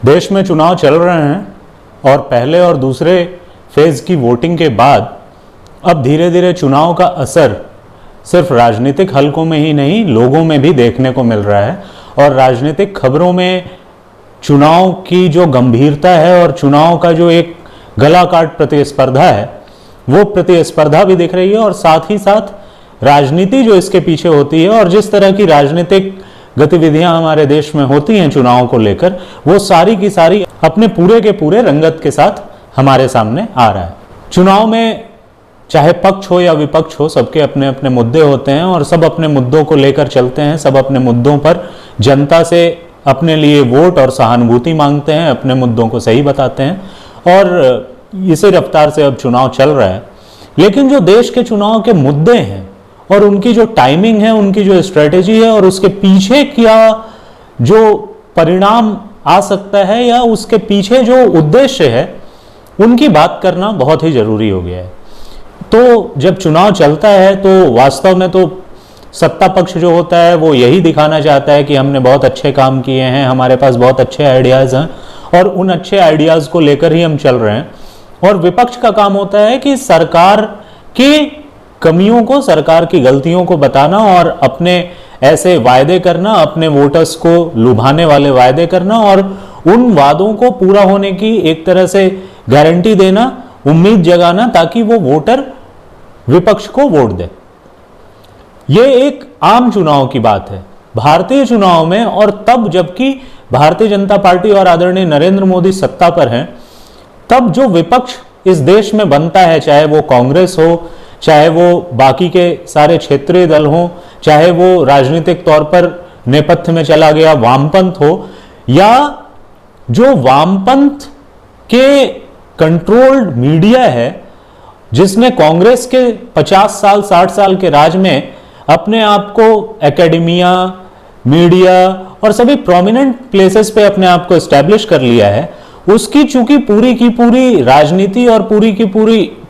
देश में चुनाव चल रहे हैं और पहले और दूसरे फेज की वोटिंग के बाद अब धीरे धीरे चुनाव का असर सिर्फ राजनीतिक हलकों में ही नहीं, लोगों में भी देखने को मिल रहा है। और राजनीतिक खबरों में चुनाव की जो गंभीरता है और चुनाव का जो एक गला काट प्रतिस्पर्धा है, वो प्रतिस्पर्धा भी दिख रही है। और साथ ही साथ राजनीति जो इसके पीछे होती है और जिस तरह की राजनीतिक गतिविधियां हमारे देश में होती हैं चुनाव को लेकर, वो सारी की सारी अपने पूरे के पूरे रंगत के साथ हमारे सामने आ रहा है। चुनाव में चाहे पक्ष हो या विपक्ष हो, सबके अपने अपने मुद्दे होते हैं और सब अपने मुद्दों को लेकर चलते हैं। सब अपने मुद्दों पर जनता से अपने लिए वोट और सहानुभूति मांगते हैं, अपने मुद्दों को सही बताते हैं और इसी रफ्तार से अब चुनाव चल रहा है। लेकिन जो देश के चुनाव के मुद्दे हैं और उनकी जो टाइमिंग है, उनकी जो स्ट्रेटेजी है और उसके पीछे क्या जो परिणाम आ सकता है या उसके पीछे जो उद्देश्य है, उनकी बात करना बहुत ही जरूरी हो गया है। तो जब चुनाव चलता है तो वास्तव में तो सत्ता पक्ष जो होता है वो यही दिखाना चाहता है कि हमने बहुत अच्छे काम किए हैं, हमारे पास बहुत अच्छे आइडियाज हैं और उन अच्छे आइडियाज को लेकर ही हम चल रहे हैं। और विपक्ष का काम होता है कि सरकार की कमियों को, सरकार की गलतियों को बताना और अपने ऐसे वायदे करना, अपने वोटर्स को लुभाने वाले वायदे करना और उन वादों को पूरा होने की एक तरह से गारंटी देना, उम्मीद जगाना, ताकि वो वोटर विपक्ष को वोट दे। ये एक आम चुनाव की बात है भारतीय चुनाव में। और तब जबकि भारतीय जनता पार्टी और आदरणीय नरेंद्र मोदी सत्ता पर हैं, तब जो विपक्ष इस देश में बनता है, चाहे वो कांग्रेस हो, चाहे वो बाकी के सारे क्षेत्रीय दल हो, चाहे वो राजनीतिक तौर पर नेपथ्य में चला गया वामपंथ हो, या जो वामपंथ के कंट्रोल्ड मीडिया है जिसने कांग्रेस के 50 साल 60 साल के राज में अपने आप को एकेडमिया, मीडिया और सभी प्रोमिनेंट प्लेसेस पे अपने आप को एस्टैब्लिश कर लिया है, उसकी चूंकि पूरी की पूरी राजनीति और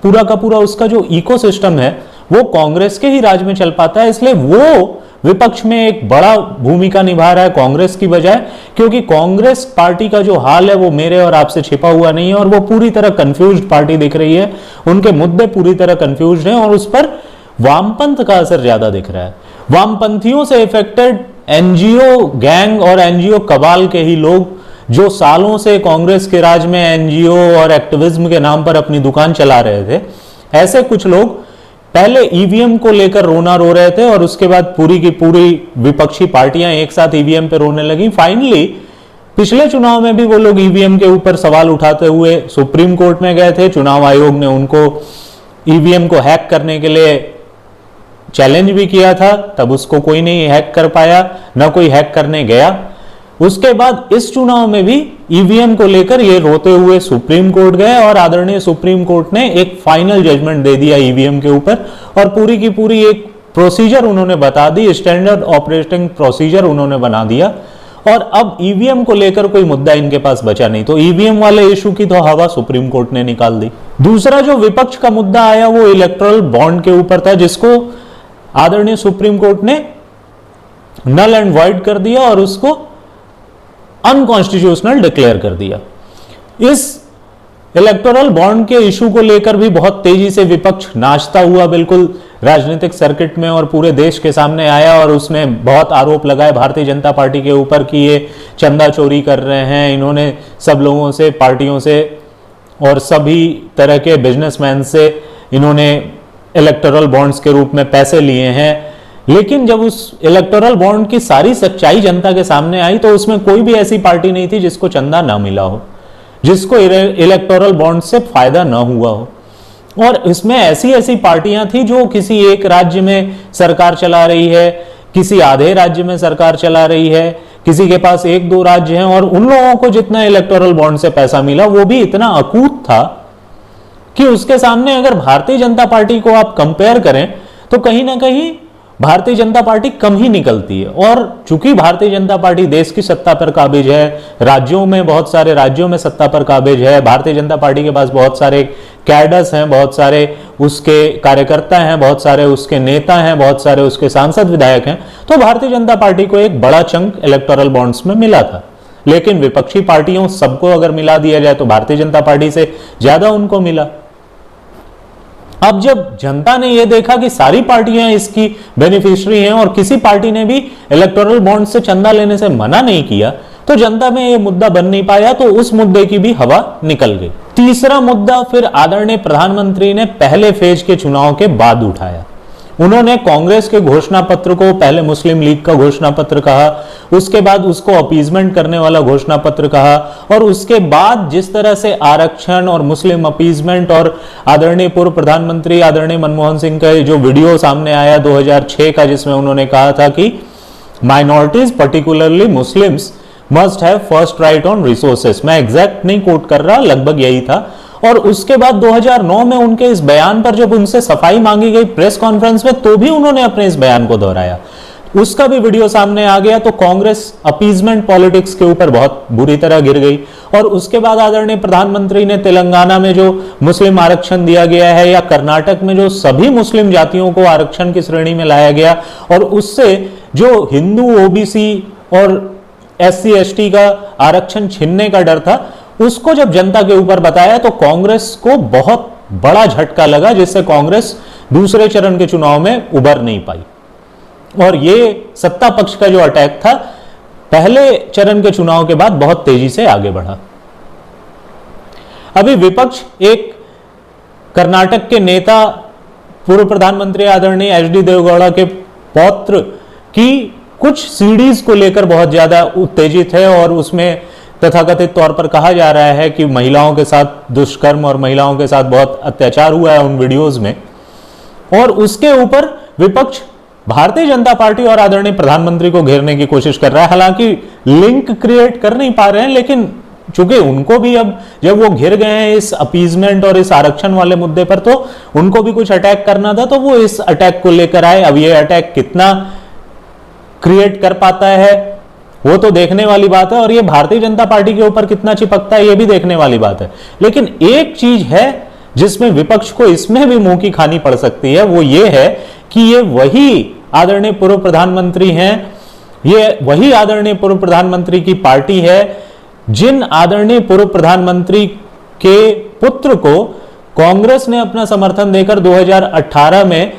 पूरा का पूरा उसका जो इकोसिस्टम है वो कांग्रेस के ही राज में चल पाता है। इसलिए वो विपक्ष में एक बड़ा भूमिका निभा रहा है कांग्रेस की बजाय, क्योंकि कांग्रेस पार्टी का जो हाल है वो मेरे और आपसे छिपा हुआ नहीं है और वो पूरी तरह कंफ्यूज्ड पार्टी दिख रही है। उनके मुद्दे पूरी तरह कंफ्यूज्ड हैं और उस पर वामपंथ का असर ज्यादा दिख रहा है। वामपंथियों से इफेक्टेड एनजीओ गैंग और एनजीओ कबाल के ही लोग जो सालों से कांग्रेस के राज में एनजीओ और एक्टिविज्म के नाम पर अपनी दुकान चला रहे थे, ऐसे कुछ लोग पहले ईवीएम को लेकर रोना रो रहे थे और उसके बाद पूरी की पूरी विपक्षी पार्टियां एक साथ ईवीएम पे रोने लगी। फाइनली पिछले चुनाव में भी वो लोग ईवीएम के ऊपर सवाल उठाते हुए सुप्रीम कोर्ट में गए थे। चुनाव आयोग ने उनको ईवीएम को हैक करने के लिए चैलेंज भी किया था, तब उसको कोई नहीं हैक कर पाया, ना कोई हैक करने गया। उसके बाद इस चुनाव में भी ईवीएम को लेकर ये रोते हुए सुप्रीम कोर्ट गए और आदरणीय सुप्रीम कोर्ट ने एक फाइनल जजमेंट दे दिया ईवीएम के ऊपर और पूरी की पूरी एक प्रोसीजर उन्होंने बता दी, स्टैंडर्ड ऑपरेटिंग प्रोसीजर उन्होंने बना दिया। और अब ईवीएम को लेकर कोई मुद्दा इनके पास बचा नहीं, तो ईवीएम वाले इशू की तो हवा सुप्रीम कोर्ट ने निकाल दी। दूसरा जो विपक्ष का मुद्दा आया वो इलेक्टोरल बॉन्ड के ऊपर था, जिसको आदरणीय सुप्रीम कोर्ट ने नल एंड वॉइड कर दिया और उसको अनकॉन्स्टिट्यूशनल डिक्लेयर कर दिया। इस इलेक्टोरल बॉन्ड के इशू को लेकर भी बहुत तेजी से विपक्ष नाचता हुआ बिल्कुल राजनीतिक सर्किट में और पूरे देश के सामने आया और उसने बहुत आरोप लगाए भारतीय जनता पार्टी के ऊपर कि ये चंदा चोरी कर रहे हैं। इन्होंने सब लोगों से, पार्टियों से और सभी तरह के बिजनेसमैन से इन्होंने इलेक्टोरल बॉन्ड्स के रूप में पैसे लिए हैं। लेकिन जब उस इलेक्टोरल बॉन्ड की सारी सच्चाई जनता के सामने आई तो उसमें कोई भी ऐसी पार्टी नहीं थी जिसको चंदा ना मिला हो, जिसको इलेक्टोरल बॉन्ड से फायदा ना हुआ हो। और इसमें ऐसी ऐसी पार्टियां थी जो किसी एक राज्य में सरकार चला रही है, किसी आधे राज्य में सरकार चला रही है, किसी के पास एक दो राज्य हैं और उन लोगों को जितना इलेक्टोरल बॉन्ड से पैसा मिला वो भी इतना अकूत था कि उसके सामने अगर भारतीय जनता पार्टी को आप कंपेयर करें तो कहीं ना कहीं भारतीय जनता पार्टी कम ही निकलती है। और चूंकि भारतीय जनता पार्टी देश की सत्ता पर काबिज है, राज्यों में बहुत सारे राज्यों में सत्ता पर काबिज है, भारतीय जनता पार्टी के पास बहुत सारे कैडर्स हैं, बहुत सारे उसके कार्यकर्ता हैं, बहुत सारे उसके नेता हैं, बहुत सारे उसके सांसद विधायक हैं, तो भारतीय जनता पार्टी को एक बड़ा चंक इलेक्टोरल बॉन्ड्स में मिला था। लेकिन विपक्षी पार्टियों सबको अगर मिला दिया जाए तो भारतीय जनता पार्टी से ज्यादा उनको मिला। अब जब जनता ने यह देखा कि सारी पार्टियां इसकी बेनिफिशियरी हैं और किसी पार्टी ने भी इलेक्टोरल बॉन्ड से चंदा लेने से मना नहीं किया, तो जनता में यह मुद्दा बन नहीं पाया, तो उस मुद्दे की भी हवा निकल गई। तीसरा मुद्दा फिर आदरणीय प्रधानमंत्री ने पहले फेज के चुनाव के बाद उठाया। उन्होंने कांग्रेस के घोषणा पत्र को पहले मुस्लिम लीग का घोषणा पत्र कहा, उसके बाद उसको अपीजमेंट करने वाला घोषणा पत्र कहा, और उसके बाद जिस तरह से आरक्षण और मुस्लिम अपीजमेंट और आदरणीय पूर्व प्रधानमंत्री आदरणीय मनमोहन सिंह का जो वीडियो सामने आया 2006 का, जिसमें उन्होंने कहा था कि minorities particularly Muslims must have first right on resources, मैं एग्जैक्ट नहीं कोट कर रहा, लगभग यही था। और उसके बाद 2009 में उनके इस बयान पर जब उनसे सफाई मांगी गई प्रेस कॉन्फ्रेंस में, तो भी उन्होंने अपने इस बयान को दोहराया, उसका भी वीडियो सामने आ गया। तो कांग्रेस अपीजमेंट पॉलिटिक्स के ऊपर बहुत बुरी तरह गिर गई। और उसके बाद आदरणीय प्रधानमंत्री ने तेलंगाना में जो मुस्लिम आरक्षण दिया गया है, या कर्नाटक में जो सभी मुस्लिम जातियों को आरक्षण की श्रेणी में लाया गया, और उससे जो हिंदू ओबीसी और SC ST का आरक्षण छीनने का डर था, उसको जब जनता के ऊपर बताया तो कांग्रेस को बहुत बड़ा झटका लगा, जिससे कांग्रेस दूसरे चरण के चुनाव में उबर नहीं पाई। और ये सत्ता पक्ष का जो अटैक था पहले चरण के चुनाव के बाद बहुत तेजी से आगे बढ़ा। अभी विपक्ष एक कर्नाटक के नेता पूर्व प्रधानमंत्री आदरणीय HD देवेगौड़ा के पौत्र की कुछ सीडीज को लेकर बहुत ज्यादा उत्तेजित है, और उसमें तथाकथित तौर पर कहा जा रहा है कि महिलाओं के साथ दुष्कर्म और महिलाओं के साथ बहुत अत्याचार हुआ है उन वीडियोस में। और उसके ऊपर विपक्ष भारतीय जनता पार्टी और आदरणीय प्रधानमंत्री को घेरने की कोशिश कर रहा है। हालांकि लिंक क्रिएट कर नहीं पा रहे हैं, लेकिन चूंकि उनको भी अब जब वो घिर गए हैं इस अपीजमेंट और इस आरक्षण वाले मुद्दे पर, तो उनको भी कुछ अटैक करना था, तो वो इस अटैक को लेकर आए। अब ये अटैक कितना क्रिएट कर पाता है वो तो देखने वाली बात है, और ये भारतीय जनता पार्टी के ऊपर कितना चिपकता है ये भी देखने वाली बात है। लेकिन एक चीज है जिसमें विपक्ष को इसमें भी मुंह की खानी पड़ सकती है, वो ये है कि ये वही आदरणीय पूर्व प्रधानमंत्री हैं, ये वही आदरणीय पूर्व प्रधानमंत्री की पार्टी है जिन आदरणीय पूर्व प्रधानमंत्री के पुत्र को कांग्रेस ने अपना समर्थन देकर 2018 में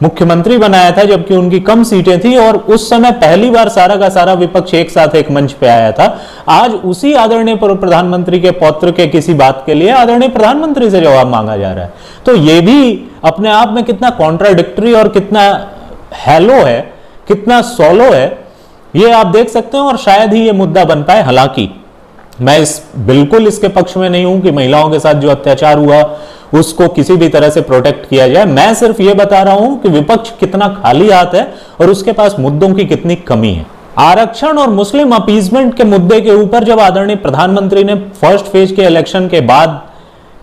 मुख्यमंत्री बनाया था, जबकि उनकी कम सीटें थी, और उस समय पहली बार सारा का सारा विपक्ष एक साथ एक मंच पे आया था। आज उसी आदरणीय पूर्व प्रधानमंत्री के पौत्र के किसी बात के लिए आदरणीय प्रधानमंत्री से जवाब मांगा जा रहा है, तो ये भी अपने आप में कितना कॉन्ट्राडिक्टरी और कितना हैलो है, कितना सोलो है, ये आप देख सकते हैं। और शायद ही ये मुद्दा बन पाए। हालांकि मैं बिल्कुल इसके पक्ष में नहीं हूं कि महिलाओं के साथ जो अत्याचार हुआ उसको किसी भी तरह से प्रोटेक्ट किया जाए। मैं सिर्फ ये बता रहा हूं कि विपक्ष कितना खाली हाथ है और उसके पास मुद्दों की कितनी कमी है। आरक्षण और मुस्लिम अपीजमेंट के मुद्दे के ऊपर जब आदरणीय प्रधानमंत्री ने फर्स्ट फेज के इलेक्शन के बाद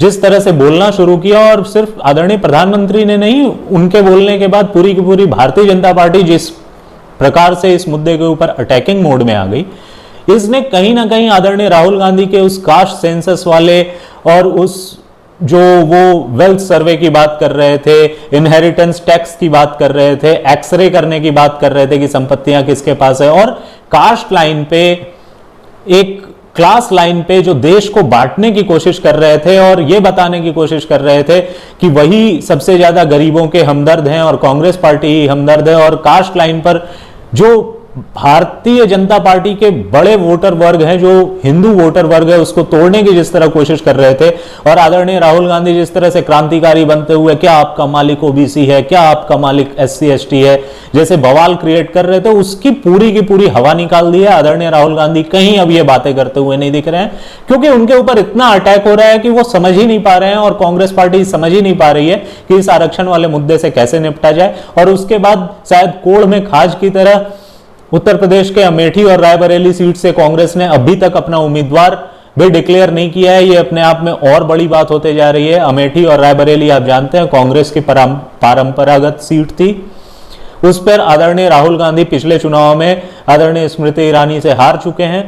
जिस तरह से बोलना शुरू किया, और सिर्फ आदरणीय प्रधानमंत्री ने नहीं, उनके बोलने के बाद पूरी की पूरी भारतीय जनता पार्टी जिस प्रकार से इस मुद्दे के ऊपर अटैकिंग मोड में आ गई, इसने कहीं ना कहीं आदरणीय राहुल गांधी के उस कास्ट सेंसस वाले और उस जो वो वेल्थ सर्वे की बात कर रहे थे, इनहेरिटेंस टैक्स की बात कर रहे थे, एक्सरे करने की बात कर रहे थे कि संपत्तियां किसके पास है, और कास्ट लाइन पे, एक क्लास लाइन पे जो देश को बांटने की कोशिश कर रहे थे और ये बताने की कोशिश कर रहे थे कि वही सबसे ज्यादा गरीबों के हमदर्द हैं और कांग्रेस पार्टी ही हमदर्द है, और कास्ट लाइन पर जो भारतीय जनता पार्टी के बड़े वोटर वर्ग हैं, जो हिंदू वोटर वर्ग है, उसको तोड़ने की जिस तरह कोशिश कर रहे थे, और आदरणीय राहुल गांधी जिस तरह से क्रांतिकारी बनते हुए क्या आपका मालिक ओबीसी है, क्या आपका मालिक SC ST है, जैसे बवाल क्रिएट कर रहे थे, उसकी पूरी की पूरी हवा निकाल दी है। आदरणीय राहुल गांधी कहीं अब ये बातें करते हुए नहीं दिख रहे हैं, क्योंकि उनके ऊपर इतना अटैक हो रहा है कि वो समझ ही नहीं पा रहे हैं, और कांग्रेस पार्टी समझ ही नहीं पा रही है कि इस आरक्षण वाले मुद्दे से कैसे निपटा जाए। और उसके बाद शायद कोढ़ में खाज की तरह उत्तर प्रदेश के अमेठी और रायबरेली सीट से कांग्रेस ने अभी तक अपना उम्मीदवार भी डिक्लेयर नहीं किया है। ये अपने आप में और बड़ी बात होते जा रही है। अमेठी और रायबरेली आप जानते हैं कांग्रेस की परंपरागत सीट थी, उस पर आदरणीय राहुल गांधी पिछले चुनाव में आदरणीय स्मृति ईरानी से हार चुके हैं।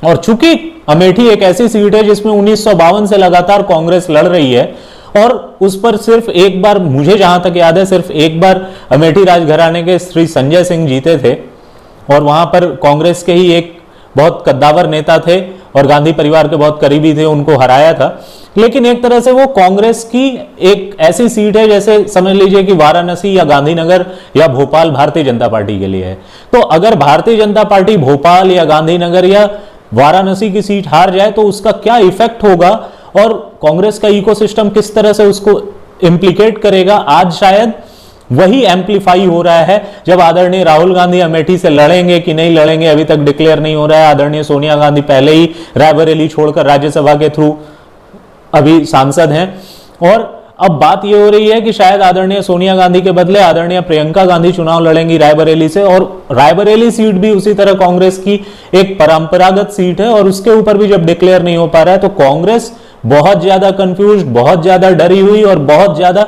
और चूंकि अमेठी एक ऐसी सीट है जिसमें 1952 से लगातार कांग्रेस लड़ रही है, और उस पर सिर्फ एक बार, मुझे जहां तक याद है, सिर्फ एक बार अमेठी राजघराने के श्री संजय सिंह जीते थे, और वहां पर कांग्रेस के ही एक बहुत कद्दावर नेता थे और गांधी परिवार के बहुत करीबी थे, उनको हराया था। लेकिन एक तरह से वो कांग्रेस की एक ऐसी सीट है जैसे समझ लीजिए कि वाराणसी या गांधीनगर या भोपाल भारतीय जनता पार्टी के लिए है। तो अगर भारतीय जनता पार्टी भोपाल या गांधीनगर या वाराणसी की सीट हार जाए तो उसका क्या इफेक्ट होगा और कांग्रेस का इकोसिस्टम किस तरह से उसको इंप्लीकेट करेगा, आज शायद वही एम्पलीफाई हो रहा है। जब आदरणीय राहुल गांधी अमेठी से लड़ेंगे कि नहीं लड़ेंगे अभी तक डिक्लेयर नहीं हो रहा है। आदरणीय सोनिया गांधी पहले ही रायबरेली छोड़कर राज्यसभा के थ्रू अभी सांसद हैं और अब बात यह हो रही है कि शायद आदरणीय सोनिया गांधी के बदले आदरणीय प्रियंका गांधी चुनाव लड़ेंगी रायबरेली से, और रायबरेली सीट भी उसी तरह कांग्रेस की एक परंपरागत सीट है और उसके ऊपर भी जब डिक्लेयर नहीं हो पा रहा है तो कांग्रेस बहुत ज्यादा कंफ्यूज, बहुत ज्यादा डरी हुई और बहुत ज्यादा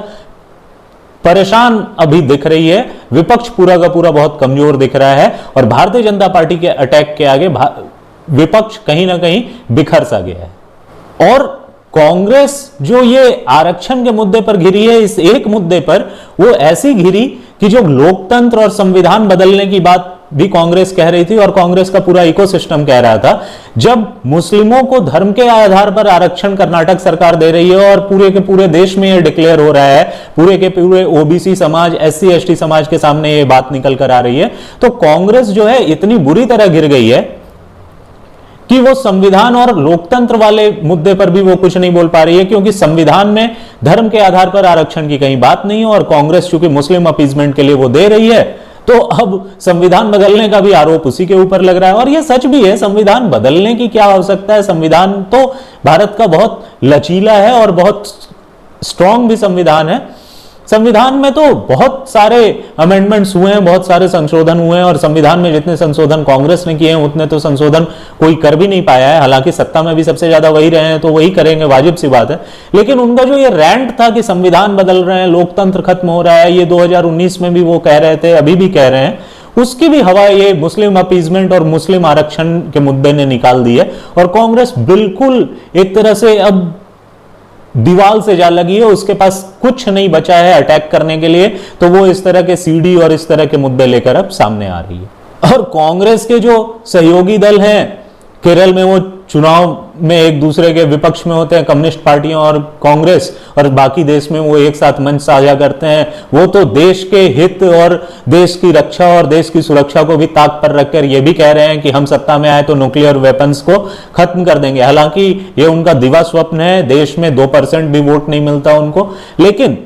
परेशान अभी दिख रही है। विपक्ष पूरा का पूरा बहुत कमजोर दिख रहा है और भारतीय जनता पार्टी के अटैक के आगे विपक्ष कहीं ना कहीं बिखर सा गया है। और कांग्रेस जो ये आरक्षण के मुद्दे पर घिरी है, इस एक मुद्दे पर वो ऐसी घिरी कि जो लोकतंत्र और संविधान बदलने की बात भी कांग्रेस कह रही थी और कांग्रेस का पूरा इकोसिस्टम कह रहा था। जब मुस्लिमों को धर्म के आधार पर आरक्षण कर्नाटक सरकार दे रही है और पूरे के पूरे देश में यह डिक्लेयर हो रहा है, पूरे के पूरे ओबीसी समाज, एससी एसटी समाज के सामने ये बात निकल कर आ रही है, तो कांग्रेस जो है इतनी बुरी तरह गिर गई है कि वो संविधान और लोकतंत्र वाले मुद्दे पर भी वो कुछ नहीं बोल पा रही है, क्योंकि संविधान में धर्म के आधार पर आरक्षण की कहीं बात नहीं है और कांग्रेस चूंकि मुस्लिम अपीजमेंट के लिए वो दे रही है तो अब संविधान बदलने का भी आरोप उसी के ऊपर लग रहा है। और ये सच भी है, संविधान बदलने की क्या आवश्यकता है। संविधान तो भारत का बहुत लचीला है और बहुत स्ट्रांग भी संविधान है। संविधान में तो बहुत सारे अमेंडमेंट्स हुए हैं, बहुत सारे संशोधन हुए हैं और संविधान में जितने संशोधन कांग्रेस ने किए हैं उतने तो संशोधन कोई कर भी नहीं पाया है। हालांकि सत्ता में भी सबसे ज्यादा वही रहे हैं तो वही करेंगे, वाजिब सी बात है। लेकिन उनका जो ये रैंट था कि संविधान बदल रहे हैं, लोकतंत्र खत्म हो रहा है, ये 2019 में भी वो कह रहे थे, अभी भी कह रहे हैं, उसकी भी हवा ये मुस्लिम अपीजमेंट और मुस्लिम आरक्षण के मुद्दे ने निकाल दी है। और कांग्रेस बिल्कुल एक तरह से अब दीवाल से जा लगी है, उसके पास कुछ नहीं बचा है अटैक करने के लिए, तो वो इस तरह के सीडी और इस तरह के मुद्दे लेकर अब सामने आ रही है। और कांग्रेस के जो सहयोगी दल हैं, केरल में वो चुनाव में एक दूसरे के विपक्ष में होते हैं, कम्युनिस्ट पार्टियां और कांग्रेस, और बाकी देश में वो एक साथ मंच साझा करते हैं। वो तो देश के हित और देश की रक्षा और देश की सुरक्षा को भी ताक पर रखकर ये भी कह रहे हैं कि हम सत्ता में आए तो न्यूक्लियर वेपन्स को खत्म कर देंगे। हालांकि ये उनका दिवा स्वप्न है, देश में 2% भी वोट नहीं मिलता उनको, लेकिन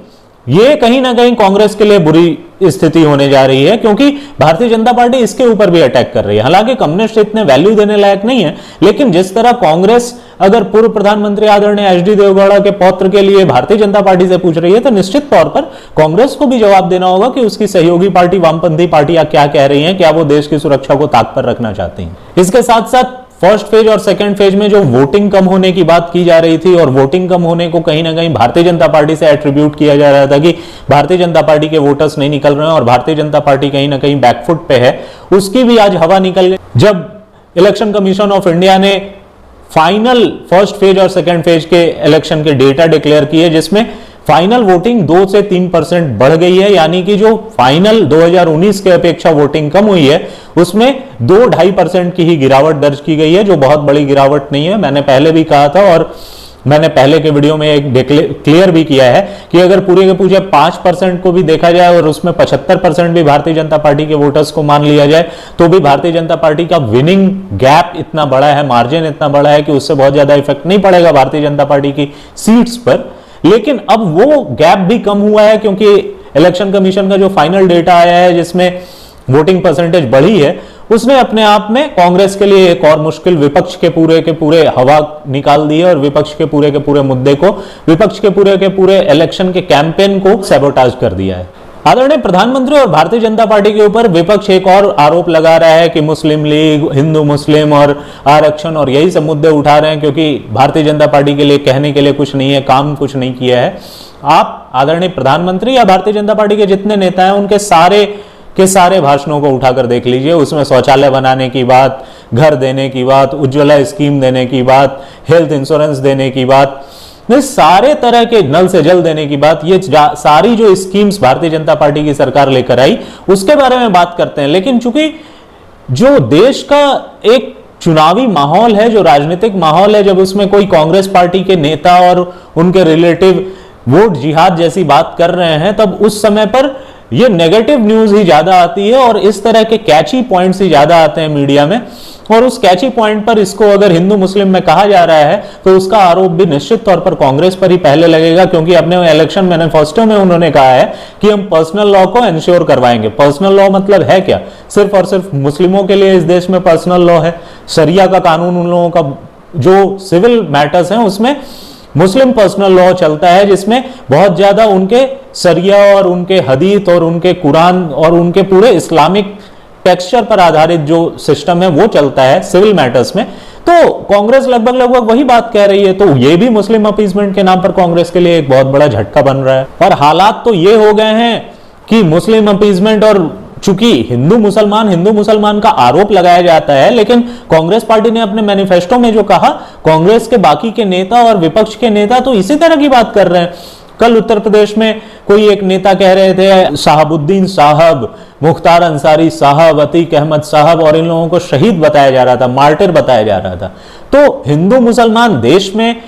ये कहीं ना कहीं कांग्रेस के लिए बुरी स्थिति होने जा रही है, क्योंकि भारतीय जनता पार्टी इसके ऊपर भी अटैक कर रही है। हालांकि कम्युनिस्ट इतने वैल्यू देने लायक नहीं है, लेकिन जिस तरह कांग्रेस अगर पूर्व प्रधानमंत्री आदरणीय एचडी देवगौड़ा के पौत्र के लिए भारतीय जनता पार्टी से पूछ रही है, तो निश्चित तौर पर कांग्रेस को भी जवाब देना होगा कि उसकी सहयोगी पार्टी वामपंथी पार्टियां क्या कह रही हैं, क्या वो देश की सुरक्षा को ताक पर रखना चाहती हैं। इसके साथ साथ फर्स्ट फेज और सेकंड फेज में जो वोटिंग कम होने की बात की जा रही थी, और वोटिंग कम होने को कहीं ना कहीं भारतीय जनता पार्टी से एट्रीब्यूट किया जा रहा था कि भारतीय जनता पार्टी के वोटर्स नहीं निकल रहे हैं और भारतीय जनता पार्टी कहीं ना कहीं बैकफुट पे है, उसकी भी आज हवा निकल गई। जब इलेक्शन कमीशन ऑफ इंडिया ने फाइनल फर्स्ट फेज और सेकंड फेज के इलेक्शन के डेटा डिक्लेयर किए, जिसमें फाइनल वोटिंग 2 से 3% बढ़ गई है, यानी कि जो फाइनल 2019 के अपेक्षा वोटिंग कम हुई है उसमें 2-2.5% की ही गिरावट दर्ज की गई है, जो बहुत बड़ी गिरावट नहीं है। मैंने पहले भी कहा था और मैंने पहले के वीडियो में एक क्लियर भी किया है कि अगर पूरे के पूरे 5% को भी देखा जाए और उसमें 75% भी भारतीय जनता पार्टी के वोटर्स को मान लिया जाए, तो भी भारतीय जनता पार्टी का विनिंग गैप इतना बड़ा है, मार्जिन इतना बड़ा है कि उससे बहुत ज्यादा इफेक्ट नहीं पड़ेगा भारतीय जनता पार्टी की सीट्स पर। लेकिन अब वो गैप भी कम हुआ है, क्योंकि इलेक्शन कमीशन का जो फाइनल डेटा आया है जिसमें वोटिंग परसेंटेज बढ़ी है, उसने अपने आप में कांग्रेस के लिए एक और मुश्किल, विपक्ष के पूरे हवा निकाल दी है और विपक्ष के पूरे मुद्दे को, विपक्ष के पूरे इलेक्शन के कैंपेन को सैबोटाज कर दिया है। आदरणीय प्रधानमंत्री और भारतीय जनता पार्टी के ऊपर विपक्ष एक और आरोप लगा रहा है कि मुस्लिम लीग, हिंदू मुस्लिम और आरक्षण और यही सब मुद्दे उठा रहे हैं क्योंकि भारतीय जनता पार्टी के लिए कहने के लिए कुछ नहीं है, काम कुछ नहीं किया है। आप आदरणीय प्रधानमंत्री या भारतीय जनता पार्टी के जितने नेता हैं उनके सारे भाषणों को उठाकर देख लीजिए, उसमें शौचालय बनाने की बात, घर देने की बात, उज्ज्वला स्कीम देने की बात, हेल्थ इंश्योरेंस देने की बात, सारे तरह के नल से जल देने की बात, ये सारी जो स्कीम्स भारतीय जनता पार्टी की सरकार लेकर आई उसके बारे में बात करते हैं। लेकिन चूंकि जो देश का एक चुनावी माहौल है, जो राजनीतिक माहौल है, जब उसमें कोई कांग्रेस पार्टी के नेता और उनके रिलेटिव वोट जिहाद जैसी बात कर रहे हैं, तब उस समय पर ये नेगेटिव न्यूज ही ज्यादा आती है और इस तरह के कैची पॉइंट्स ही ज्यादा आते हैं मीडिया में। और उस कैची पॉइंट पर इसको अगर हिंदू मुस्लिम में कहा जा रहा है तो उसका आरोप भी निश्चित तौर पर कांग्रेस पर ही पहले लगेगा, क्योंकि अपने इलेक्शन मैनिफेस्टो में उन्होंने कहा है कि हम पर्सनल लॉ को इंश्योर करवाएंगे। पर्सनल लॉ मतलब है क्या? सिर्फ और सिर्फ मुस्लिमों के लिए इस देश में पर्सनल लॉ है। शरिया का कानून, उन लोगों का जो सिविल मैटर्स हैं उसमें मुस्लिम पर्सनल लॉ चलता है, जिसमें बहुत ज्यादा उनके शरिया और उनके हदीत और उनके कुरान और उनके पूरे इस्लामिक टेक्सचर पर आधारित जो सिस्टम है वो चलता है सिविल मैटर्स में। तो कांग्रेस लगभग वही बात कह रही है। तो ये भी मुस्लिम अपीसमेंट के नाम पर कांग्रेस के लिए एक बहुत बड़ा झटका बन रहा है। और हालात तो ये हो गए हैं कि मुस्लिम अपीसमेंट, और चूंकि हिंदू मुसलमान का आरोप लगाया जाता है, लेकिन कांग्रेस पार्टी ने अपने मैनिफेस्टो में जो कहा, कांग्रेस के बाकी के नेता और विपक्ष के नेता तो इसी तरह की बात कर रहे हैं। कल उत्तर प्रदेश में कोई एक नेता कह रहे थे शहाबुद्दीन साहब, मुख्तार अंसारी साहब, अतीक अहमद साहब, और इन लोगों को शहीद बताया जा रहा था, मार्टिर बताया जा रहा था। तो हिंदू मुसलमान देश में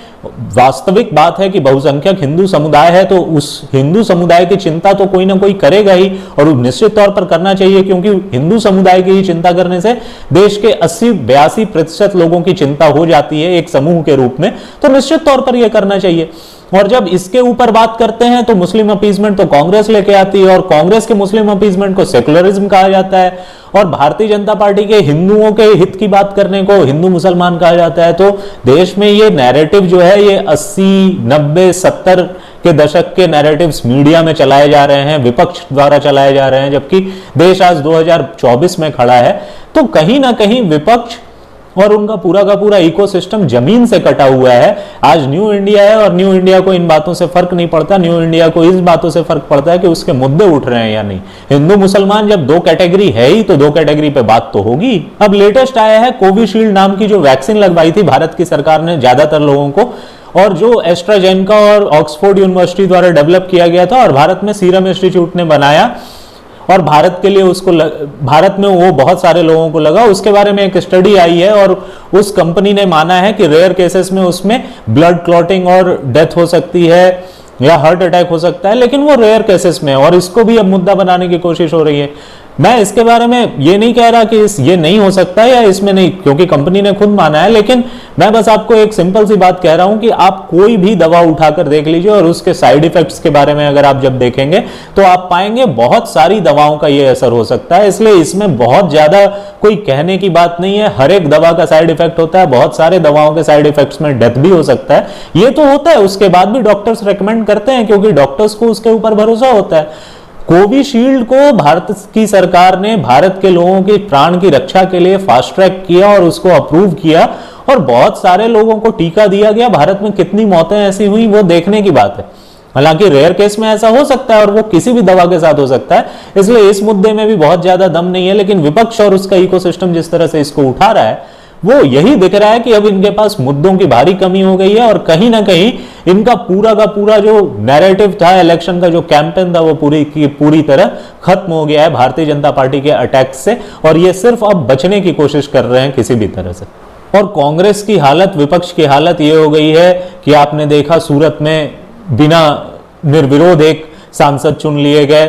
वास्तविक बात है कि बहुसंख्यक हिंदू समुदाय है, तो उस हिंदू समुदाय की चिंता तो कोई ना कोई करेगा ही, और निश्चित तौर पर करना चाहिए, क्योंकि हिंदू समुदाय की ही चिंता करने से देश के 80-82% लोगों की चिंता हो जाती है एक समूह के रूप में। तो निश्चित तौर पर यह करना चाहिए। और जब इसके ऊपर बात करते हैं तो मुस्लिम अपीसमेंट तो कांग्रेस लेके आती है, और कांग्रेस के मुस्लिम अपीसमेंट को सेकुलरिज्म कहा जाता है, और भारतीय जनता पार्टी के हिंदुओं के हित की बात करने को हिंदू मुसलमान कहा जाता है। तो देश में ये नैरेटिव जो है, ये 80, 90, 70 के दशक के नैरेटिव्स मीडिया में चलाए जा रहे हैं, विपक्ष द्वारा चलाए जा रहे हैं, जबकि देश आज 2024 में खड़ा है। तो कहीं ना कहीं विपक्ष और उनका पूरा का पूरा इकोसिस्टम जमीन से कटा हुआ है। आज न्यू इंडिया है, और न्यू इंडिया को इन बातों से फर्क नहीं पड़ता। न्यू इंडिया को इस बातों से फर्क पड़ता है कि उसके मुद्दे उठ रहे हैं या नहीं। हिंदू मुसलमान जब दो कैटेगरी है ही, तो दो कैटेगरी पे बात तो होगी। अब लेटेस्ट आया है कोविशील्ड नाम की जो वैक्सीन लगवाई थी भारत की सरकार ने ज्यादातर लोगों को, और जो एस्ट्राजेनेका और ऑक्सफोर्ड यूनिवर्सिटी द्वारा डेवलप किया गया था और भारत में सीरम इंस्टीट्यूट ने बनाया, और भारत के लिए उसको भारत में वो बहुत सारे लोगों को लगा। उसके बारे में एक स्टडी आई है, और उस कंपनी ने माना है कि रेयर केसेस में उसमें ब्लड क्लॉटिंग और डेथ हो सकती है या हार्ट अटैक हो सकता है, लेकिन वो रेयर केसेस में, और इसको भी अब मुद्दा बनाने की कोशिश हो रही है। मैं इसके बारे में ये नहीं कह रहा कि ये नहीं हो सकता या इसमें नहीं, क्योंकि कंपनी ने खुद माना है, लेकिन मैं बस आपको एक सिंपल सी बात कह रहा हूं कि आप कोई भी दवा उठाकर देख लीजिए, और उसके साइड इफेक्ट्स के बारे में अगर आप जब देखेंगे तो आप पाएंगे बहुत सारी दवाओं का ये असर हो सकता है। इसलिए इसमें बहुत ज्यादा कोई कहने की बात नहीं है। हर एक दवा का साइड इफेक्ट होता है, बहुत सारे दवाओं के साइड इफेक्ट्स में डेथ भी हो सकता है, ये तो होता है। उसके बाद भी डॉक्टर्स रेकमेंड करते हैं, क्योंकि डॉक्टर्स को उसके ऊपर भरोसा होता है। कोविशील्ड को भारत की सरकार ने भारत के लोगों की प्राण की रक्षा के लिए फास्ट ट्रैक किया और उसको अप्रूव किया, और बहुत सारे लोगों को टीका दिया गया। भारत में कितनी मौतें ऐसी हुई वो देखने की बात है। हालांकि रेयर केस में ऐसा हो सकता है, और वो किसी भी दवा के साथ हो सकता है, इसलिए इस मुद्दे में भी बहुत ज्यादा दम नहीं है। लेकिन विपक्ष और उसका इकोसिस्टम जिस तरह से इसको उठा रहा है, वो यही दिख रहा है कि अब इनके पास मुद्दों की भारी कमी हो गई है, और कहीं ना कहीं इनका पूरा का पूरा जो नैरेटिव था, इलेक्शन का जो कैंपेन था, वो पूरी तरह खत्म हो गया है भारतीय जनता पार्टी के अटैक से, और ये सिर्फ अब बचने की कोशिश कर रहे हैं किसी भी तरह से। और कांग्रेस की हालत, विपक्ष की हालत ये हो गई है कि आपने देखा सूरत में बिना निर्विरोध एक सांसद चुन लिए गए,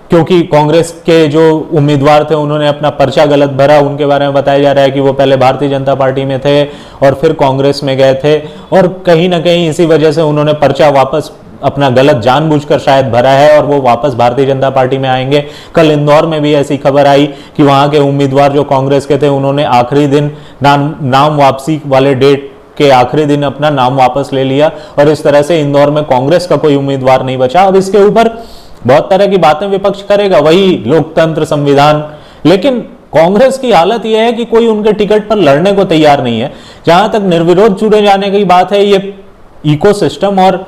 क्योंकि कांग्रेस के जो उम्मीदवार थे उन्होंने अपना पर्चा गलत भरा। उनके बारे में बताया जा रहा है कि वो पहले भारतीय जनता पार्टी में थे और फिर कांग्रेस में गए थे, और कहीं ना कहीं इसी वजह से उन्होंने पर्चा वापस अपना गलत जानबूझकर शायद भरा है, और वो वापस भारतीय जनता पार्टी में आएंगे। कल इंदौर में भी ऐसी खबर आई कि वहां के उम्मीदवार जो कांग्रेस के थे, उन्होंने आखिरी दिन नाम वापसी वाले डेट के आखिरी दिन अपना नाम वापस ले लिया, और इस तरह से इंदौर में कांग्रेस का कोई उम्मीदवार नहीं बचा। अब इसके ऊपर बहुत तरह की बातें विपक्ष करेगा, वही लोकतंत्र, संविधान, लेकिन कांग्रेस की हालत यह है कि कोई उनके टिकट पर लड़ने को तैयार नहीं है। जहां तक निर्विरोध चुने जाने की बात है, ये इकोसिस्टम और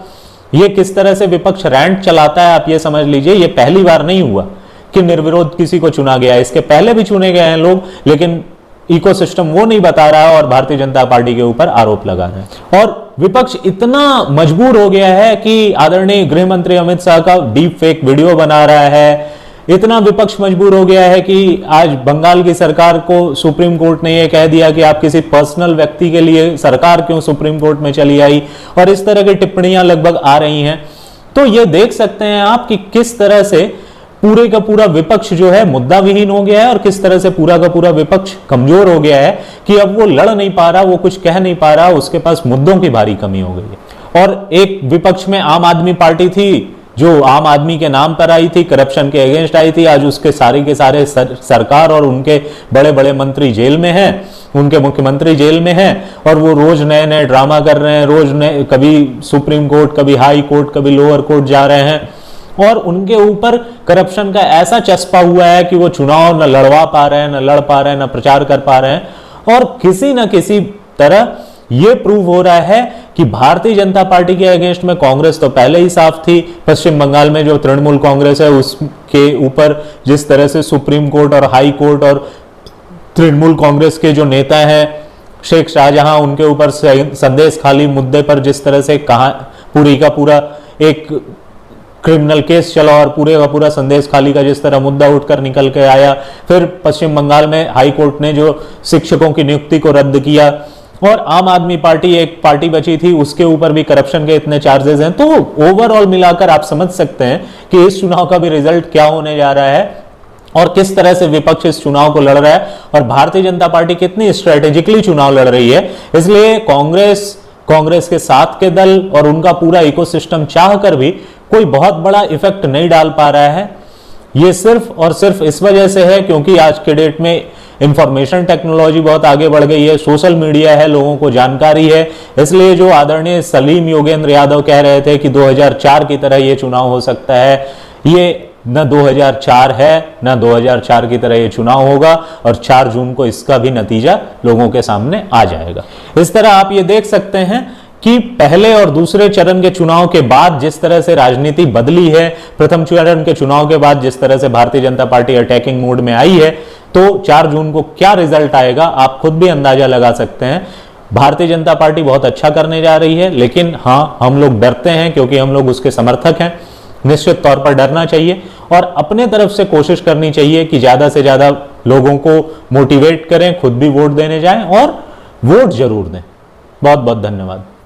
ये किस तरह से विपक्ष रैंट चलाता है, आप ये समझ लीजिए। ये पहली बार नहीं हुआ कि निर्विरोध किसी को चुना गया, इसके पहले भी चुने गए हैं लोग, लेकिन इकोसिस्टम वो नहीं बता रहा है और भारतीय जनता पार्टी के ऊपर आरोप लगा रहे हैं। और विपक्ष इतना मजबूर हो गया है कि आदरणीय गृह मंत्री अमित शाह का डीप फेक वीडियो बना रहा है, इतना विपक्ष मजबूर हो गया है कि आज बंगाल की सरकार को सुप्रीम कोर्ट ने यह कह दिया कि आप किसी पर्सनल व्यक्ति के लिए सरकार क्यों सुप्रीम कोर्ट में चली आई, और इस तरह की टिप्पणियां लगभग आ रही हैं। तो ये देख सकते हैं आप कि किस तरह से पूरे का पूरा विपक्ष जो है मुद्दा विहीन हो गया है, और किस तरह से पूरा का पूरा विपक्ष कमजोर हो गया है कि अब वो लड़ नहीं पा रहा, वो कुछ कह नहीं पा रहा, उसके पास मुद्दों की भारी कमी हो गई है। और एक विपक्ष में आम आदमी पार्टी थी जो आम आदमी के नाम पर आई थी, करप्शन के अगेंस्ट आई थी, आज उसके सारे सरकार और उनके बड़े बड़े मंत्री जेल में हैं, उनके मुख्यमंत्री जेल में हैं, और वो रोज नए नए ड्रामा कर रहे हैं, रोज नए, कभी सुप्रीम कोर्ट, कभी हाई कोर्ट, कभी लोअर कोर्ट जा रहे हैं, और उनके ऊपर करप्शन का ऐसा चस्पा हुआ है कि वो चुनाव न लड़वा पा रहे हैं, न लड़ पा रहे हैं, न प्रचार कर पा रहे हैं। और किसी न किसी तरह ये प्रूव हो रहा है कि भारतीय जनता पार्टी के अगेंस्ट में कांग्रेस तो पहले ही साफ थी। पश्चिम बंगाल में जो तृणमूल कांग्रेस है उसके ऊपर जिस तरह से सुप्रीम कोर्ट और हाई कोर्ट और तृणमूल कांग्रेस के जो नेता हैं शेख शाहजहां, उनके ऊपर संदेश खाली मुद्दे पर जिस तरह से कहा पूरी का पूरा एक क्रिमिनल केस चला और पूरे का पूरा संदेश खाली का जिस तरह मुद्दा उठकर निकल के आया। फिर पश्चिम बंगाल में हाई कोर्ट ने जो शिक्षकों की नियुक्ति को रद्द किया, और आम आदमी पार्टी एक पार्टी बची थी, उसके ऊपर भी करप्शन के इतने चार्जेस हैं। तो ओवरऑल मिलाकर आप समझ सकते हैं कि इस चुनाव का भी रिजल्ट क्या होने जा रहा है और किस तरह से विपक्ष इस चुनाव को लड़ रहा है, और भारतीय जनता पार्टी कितनी स्ट्रेटेजिकली चुनाव लड़ रही है। इसलिए कांग्रेस के साथ के दल और उनका पूरा इकोसिस्टम चाहकर भी कोई बहुत बड़ा इफेक्ट नहीं डाल पा रहा है। ये सिर्फ और सिर्फ इस वजह से है क्योंकि आज के डेट में इंफॉर्मेशन टेक्नोलॉजी बहुत आगे बढ़ गई है, सोशल मीडिया है, लोगों को जानकारी है। इसलिए जो आदरणीय सलीम योगेंद्र यादव कह रहे थे कि 2004 की तरह ये चुनाव हो सकता है, ये न 2004 है न 2004 की तरह ये चुनाव होगा, और 4 जून को इसका भी नतीजा लोगों के सामने आ जाएगा। इस तरह आप ये देख सकते हैं कि पहले और दूसरे चरण के चुनाव के बाद जिस तरह से राजनीति बदली है, प्रथम चरण के चुनाव के बाद जिस तरह से Bharatiya Janata party attacking mode में आई है, तो 4 जून को क्या रिजल्ट आएगा आप खुद भी अंदाजा लगा सकते हैं। भारतीय जनता पार्टी बहुत अच्छा करने जा रही है, लेकिन हाँ, हम लोग डरते हैं क्योंकि हम लोग उसके समर्थक हैं। निश्चित तौर पर डरना चाहिए और अपने तरफ से कोशिश करनी चाहिए कि ज्यादा से ज्यादा लोगों को मोटिवेट करें, खुद भी वोट देने जाएं और वोट जरूर दें। बहुत बहुत धन्यवाद।